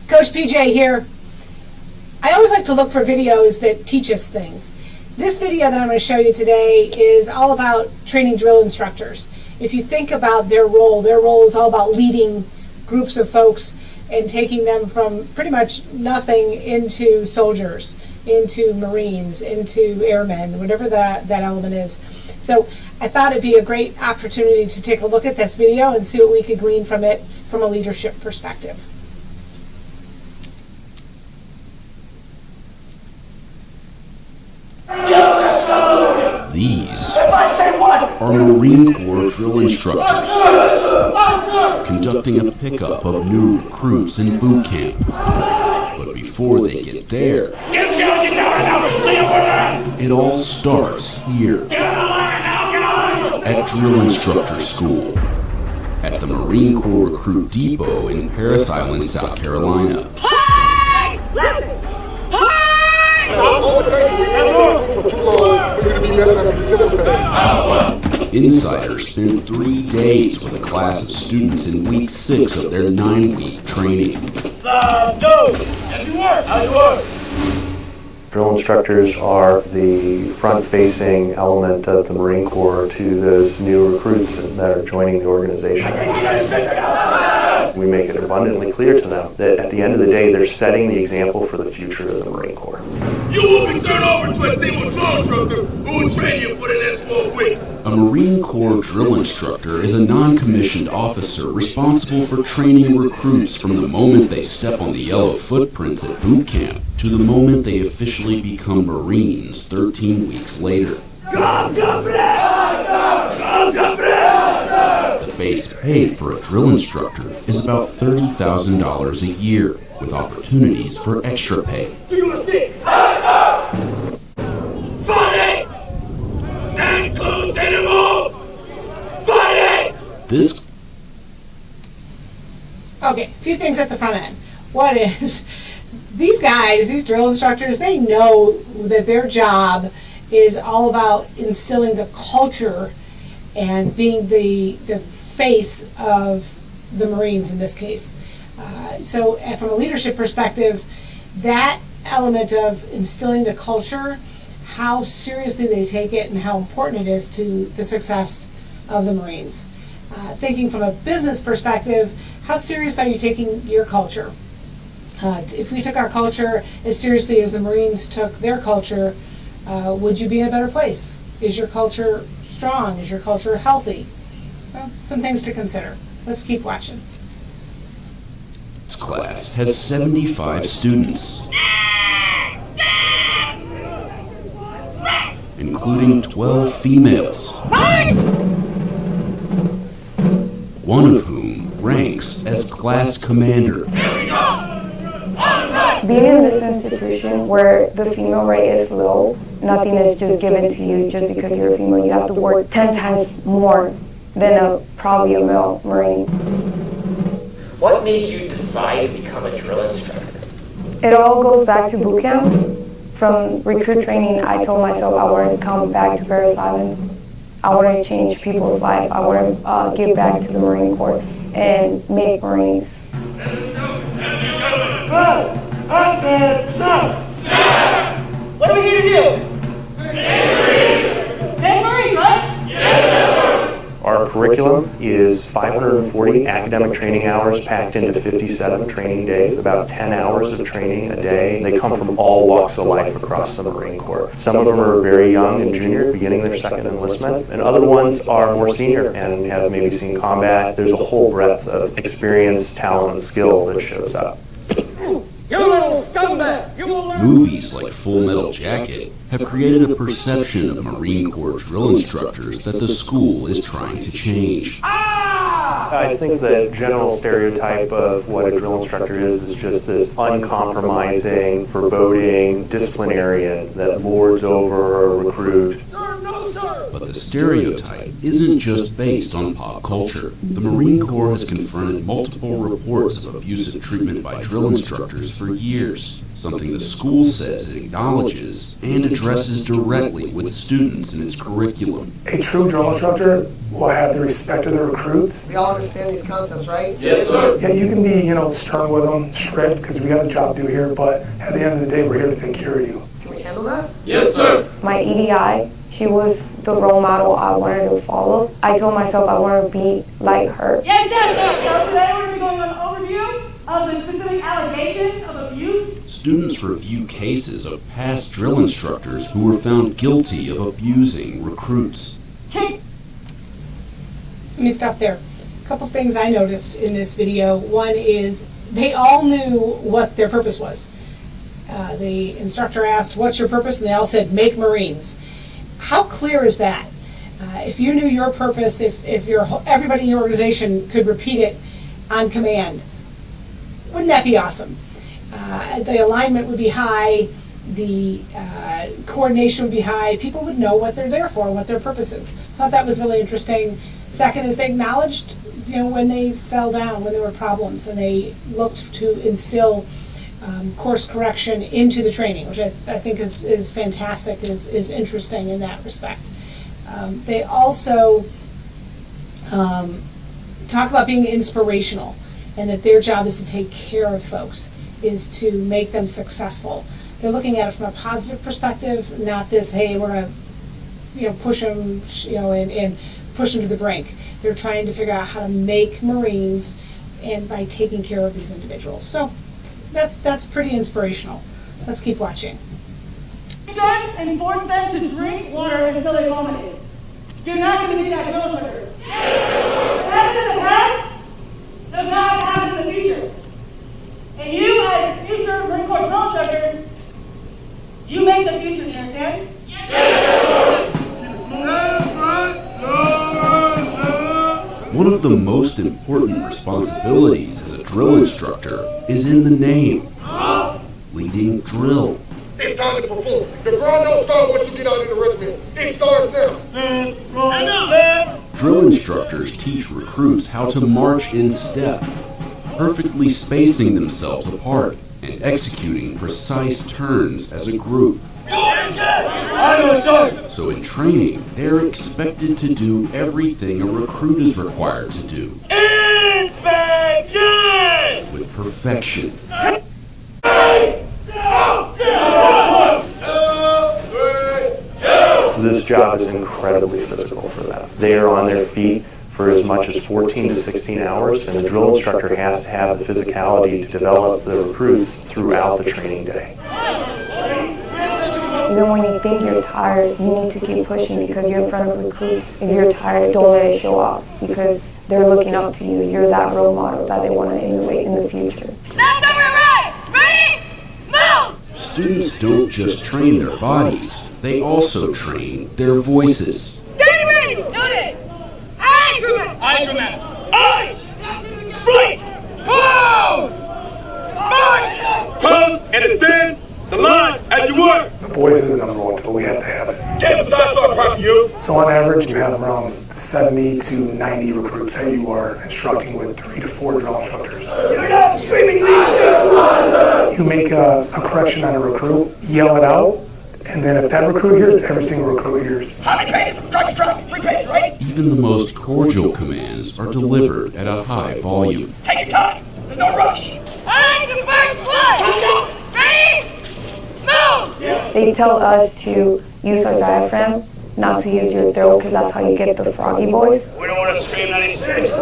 Coach PJ here. I always like to look for videos that teach us things. This video that I'm going to show you today is all about training drill instructors. If you think about their role is all about leading groups of folks and taking them from pretty much nothing into soldiers, into Marines, into airmen, whatever that element is. So I thought it'd be a great opportunity to take a look at this video and see what we could glean from it from a leadership perspective. These are Marine Corps drill instructors conducting a pickup of new recruits in boot camp. But before they get there, it all starts here at Drill Instructor School at the Marine Corps Recruit Depot in Parris Island, South Carolina. Insiders spent 3 days with a class of students in week 6 of their 9-week training. Drill instructors are the front-facing element of the Marine Corps to those new recruits that are joining the organization. We make it abundantly clear to them that at the end of the day, they're setting the example for the future of the Marine Corps. You will be turned over to a team of drill instructors who will train you for the next 12 weeks. A Marine Corps drill instructor is a non-commissioned officer responsible for training recruits from the moment they step on the yellow footprints at boot camp to the moment they officially become Marines 13 weeks later. The base pay for a drill instructor is about $30,000 a year, with opportunities for extra pay. This. Okay, a few things at the front end. One is, these guys, these drill instructors, they know that their job is all about instilling the culture and being the face of the Marines in this case. So from a leadership perspective, that element of instilling the culture, how seriously they take it and how important it is to the success of the Marines. Thinking from a business perspective, how serious are you taking your culture? If we took our culture as seriously as the Marines took their culture, would you be in a better place? Is your culture strong? Is your culture healthy? Well, some things to consider. Let's keep watching. This class has 75 students, including 12 females, one of whom ranks as class commander. Being in this institution where the female rate is low, nothing is just given to you just because you're a female. You have to work 10 times more than probably a male Marine. What made you decide to become a drill instructor? It all goes back to boot camp. From recruit training, I told myself I wanted to come back to Parris Island. I wanted to change people's life. I wanted to give back to the Marine Corps and make Marines. What are we here to do? Make Marines, right? Our curriculum is 540 academic training hours packed into 57 training days, about 10 hours of training a day. They come from all walks of life across the Marine Corps. Some of them are very young and junior, beginning their second enlistment, and other ones are more senior and have maybe seen combat. There's a whole breadth of experience, talent, and skill that shows up. Movies like Full Metal Jacket have created a perception of Marine Corps drill instructors that the school is trying to change. I think the general stereotype of what a drill instructor is just this uncompromising, foreboding disciplinarian that lords over a recruit. But the stereotype isn't just based on pop culture. The Marine Corps has confronted multiple reports of abusive treatment by drill instructors for years, something the school says it acknowledges and addresses directly with students in its curriculum. A true drill instructor will have the respect of the recruits. We all understand these concepts, right? Yes, sir. Yeah, you can be, stern with them, strict, because we got a job to do here, but at the end of the day, we're here to take care of you. Can we handle that? Yes, sir. My EDI, she was the role model I wanted to follow. I told myself I want to be like her. Yes, yes, yes. So today we're going to be going on an overview of the specific allegations of abuse. Students review cases of past drill instructors who were found guilty of abusing recruits. Let me stop there. A couple things I noticed in this video. One is they all knew what their purpose was. The instructor asked, "What's your purpose?" And they all said, "Make Marines." How clear is that? If you knew your purpose, if everybody in your organization could repeat it on command, wouldn't that be awesome? The alignment would be high, the coordination would be high, people would know what they're there for and what their purpose is. I thought that was really interesting. Second is they acknowledged, when they fell down, when there were problems, and they looked to instill course correction into the training, which I think is fantastic, is interesting in that respect. They also talk about being inspirational, and that their job is to take care of folks, is to make them successful. They're looking at it from a positive perspective, not this, hey, we're going to push them, and push them to the brink. They're trying to figure out how to make Marines, and by taking care of these individuals. So that's pretty inspirational. Let's keep watching. Them and force them to drink water until they vomit. You're not going to be that drill instructor. What happened in the past does not happen in the future. And you, as a future Marine Corps drill instructor, you make the future, you understand? One of the most important responsibilities as a drill instructor is in the name, leading drill. It's time to perform. The grind don't start once you get out in the regiment. It starts now. Drill instructors teach recruits how to march in step, perfectly spacing themselves apart and executing precise turns as a group. So in training, they're expected to do everything a recruit is required to do. Inspection! With perfection. This job is incredibly physical for them. They are on their feet for as much as 14 to 16 hours, and the drill instructor has to have the physicality to develop the recruits throughout the training day. Even when you think you're tired, you need to keep pushing because you're in front of recruits. If you're tired, don't let it show off because they're looking up to you. You're that role model that they want to emulate in the future. Left over right! Ready? Move! Students don't just train their bodies, they also train their voices. Steady ready! Noted! Eyes dramatic! Eyes dramatic! Eyes! Right! Pose! March! Pose and extend the line as you work. The voice is the number one tool. We have to have it. Get the side start across you. So on average, you have around 70 to 90 recruits that you are instructing with 3 to 4 drill instructors. You're not screaming these students. You make a correction on a recruit, yell it out, and then if that recruit hears, every single recruit hears. How many pages? Drop, 3 pages, right? Even the most cordial commands are delivered at a high volume. Take your time. There's no rush. Eyes to first one! Ready? Move! They tell us to use our diaphragm, not to use your throat because that's how you get the froggy voice. We don't want to scream 96. Go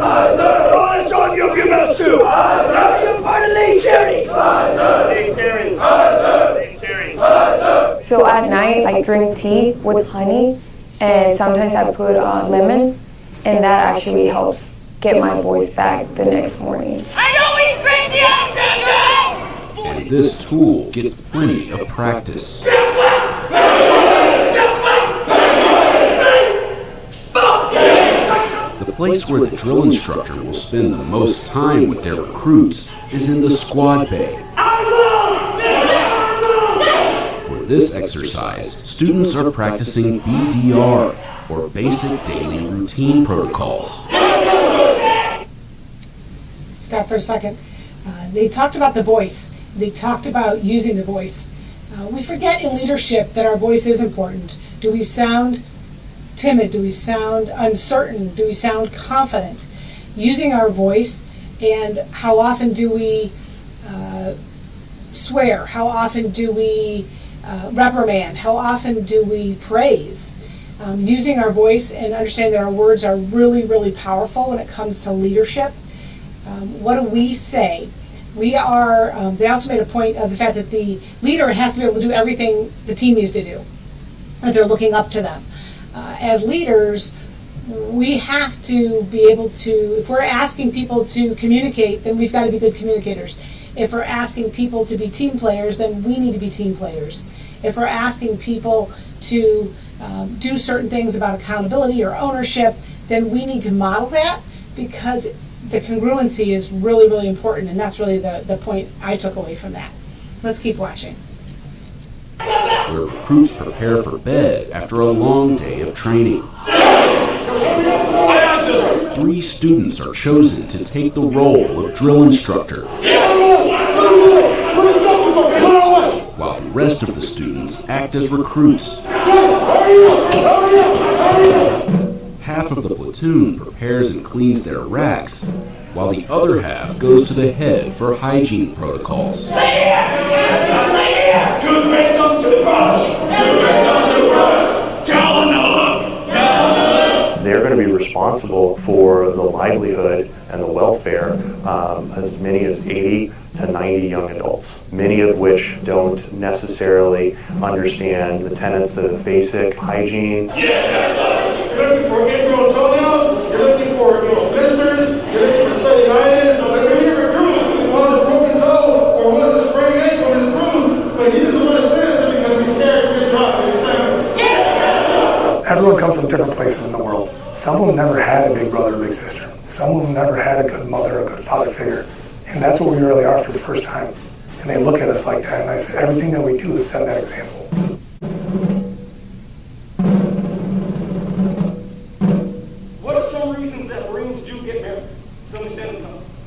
ahead, John, you up your mouth too. You're part of League Series. League Series. So at night, I drink tea with honey, and sometimes I put lemon, and that actually helps get my voice back the next morning. I know we screamed the answer! And this tool gets plenty of practice. The place where the drill instructor will spend the most time with their recruits is in the squad bay. For this exercise, students are practicing BDR, or Basic Daily Routine Protocols. Stop for a second. They talked about the voice. They talked about using the voice. We forget in leadership that our voice is important. Do we sound timid? Do we sound uncertain? Do we sound confident? Using our voice, and how often do we swear? How often do we reprimand? How often do we praise? Using our voice and understanding that our words are really, really powerful when it comes to leadership. What do we say? We are, they also made a point of the fact that the leader has to be able to do everything the team needs to do, that they're looking up to them. As leaders, we have to be able to, if we're asking people to communicate, then we've got to be good communicators. If we're asking people to be team players, then we need to be team players. If we're asking people to do certain things about accountability or ownership, then we need to model that, because the congruency is really, really important, and that's really the point I took away from that. Let's keep watching. Where recruits prepare for bed after a long day of training. 3 students are chosen to take the role of drill instructor, while the rest of the students act as recruits. Half of the platoon prepares and cleans their racks, while the other half goes to the head for hygiene protocols. They're going to be responsible for the livelihood and the welfare of as many as 80 to 90 young adults, many of which don't necessarily understand the tenets of basic hygiene. You're looking for ingrown toenails, you're looking for blisters, you're looking for cellulitis, but when you recruit who has a broken toe or who has a sprained ankle and is bruised, but he doesn't want to sit it because he's scared of his job and his family. Everyone comes from different places in the world. Some of them never had a big brother or big sister. Some of them never had a good mother or a good father figure. And that's what we really are for the first time. And they look at us like that, and I say everything that we do is set that example.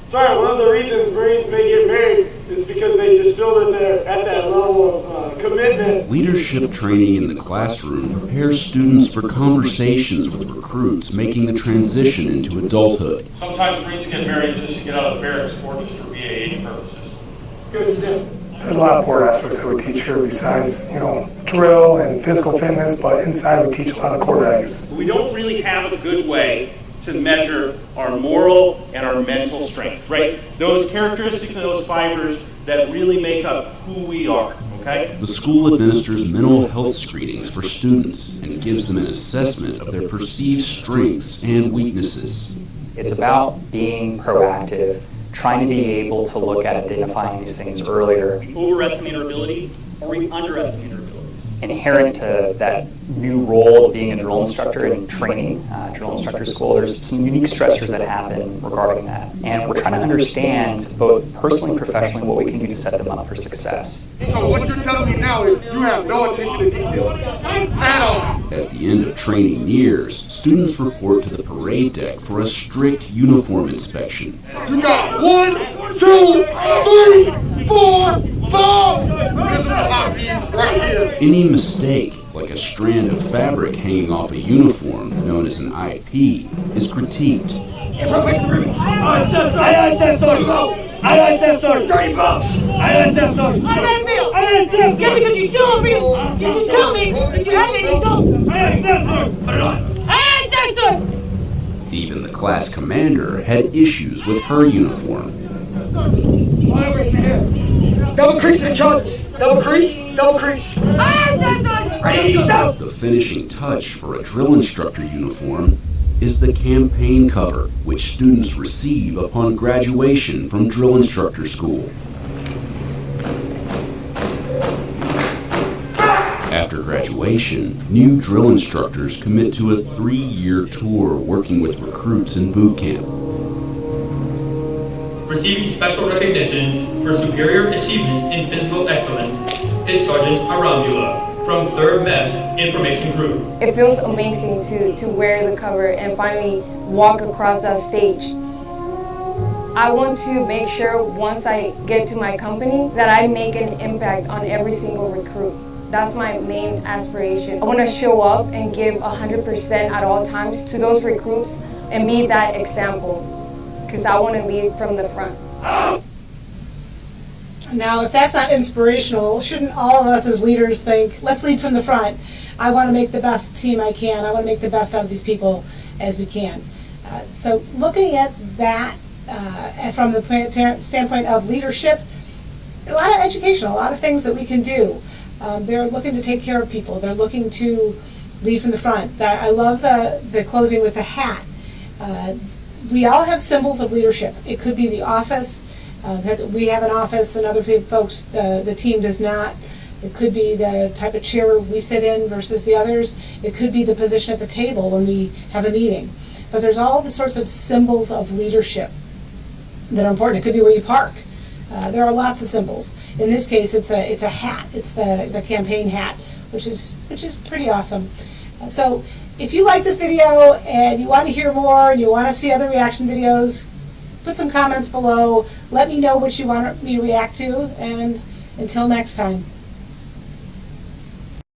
Sorry, one of the reasons Marines may get married is because they just feel that they're at that level of commitment. Leadership training in the classroom prepares students for conversations with recruits making the transition into adulthood. Sometimes Marines get married just to get out of the barracks or just for VAH purposes. Good stuff. There's a lot of core aspects that we teach here besides, drill and physical fitness, but inside we teach a lot of core values. We don't really have a good way to measure our moral and our mental strength, right? Those characteristics and those fibers that really make up who we are, okay? The school administers mental health screenings for students and gives them an assessment of their perceived strengths and weaknesses. It's about being proactive, trying to be able to look at identifying these things earlier. We overestimate our abilities or we underestimate our abilities. Inherent to that new role of being a drill instructor and training drill instructor school, there's some unique stressors that happen regarding that. And we're trying to understand both personally and professionally what we can do to set them up for success. So what you're telling me now is you have no attention to detail at all. As the end of training nears, students report to the parade deck for a strict uniform inspection. You got 1, 2, 3, 4, 5. This is the hot piece right here. Any mistake, like a strand of fabric hanging off a uniform, known as an IP, is critiqued. I said sorry. Dirty bumps. I said sorry. How did I feel? Yeah, because you still feel. You tell me that you had any dope. I said sorry. Put it on. I said sorry. Even the class commander had issues with her uniform. Double crease in charge. Double crease. I said sorry. Ready, stop. The finishing touch for a drill instructor uniform is the campaign cover, which students receive upon graduation from drill instructor school. After graduation, new drill instructors commit to a 3-year tour working with recruits in boot camp. Receiving special recognition for superior achievement in physical excellence is Sergeant Arambula from 3rd MEF Information Group. It feels amazing to wear the cover and finally walk across that stage. I want to make sure once I get to my company that I make an impact on every single recruit. That's my main aspiration. I want to show up and give 100% at all times to those recruits and be that example, because I want to lead from the front. Now, if that's not inspirational, shouldn't all of us as leaders think, let's lead from the front? I want to make the best team I can. I want to make the best out of these people as we can. So looking at that from the standpoint of leadership, a lot of education, a lot of things that we can do. They're looking to take care of people. They're looking to lead from the front. I love the closing with the hat. We all have symbols of leadership. It could be the office. We have an office and other folks, the team does not. It could be the type of chair we sit in versus the others. It could be the position at the table when we have a meeting. But there's all the sorts of symbols of leadership that are important. It could be where you park. There are lots of symbols. In this case, it's a hat. It's the campaign hat, which is pretty awesome. So if you like this video and you want to hear more and you want to see other reaction videos, put some comments below. Let me know what you want me to react to, and until next time.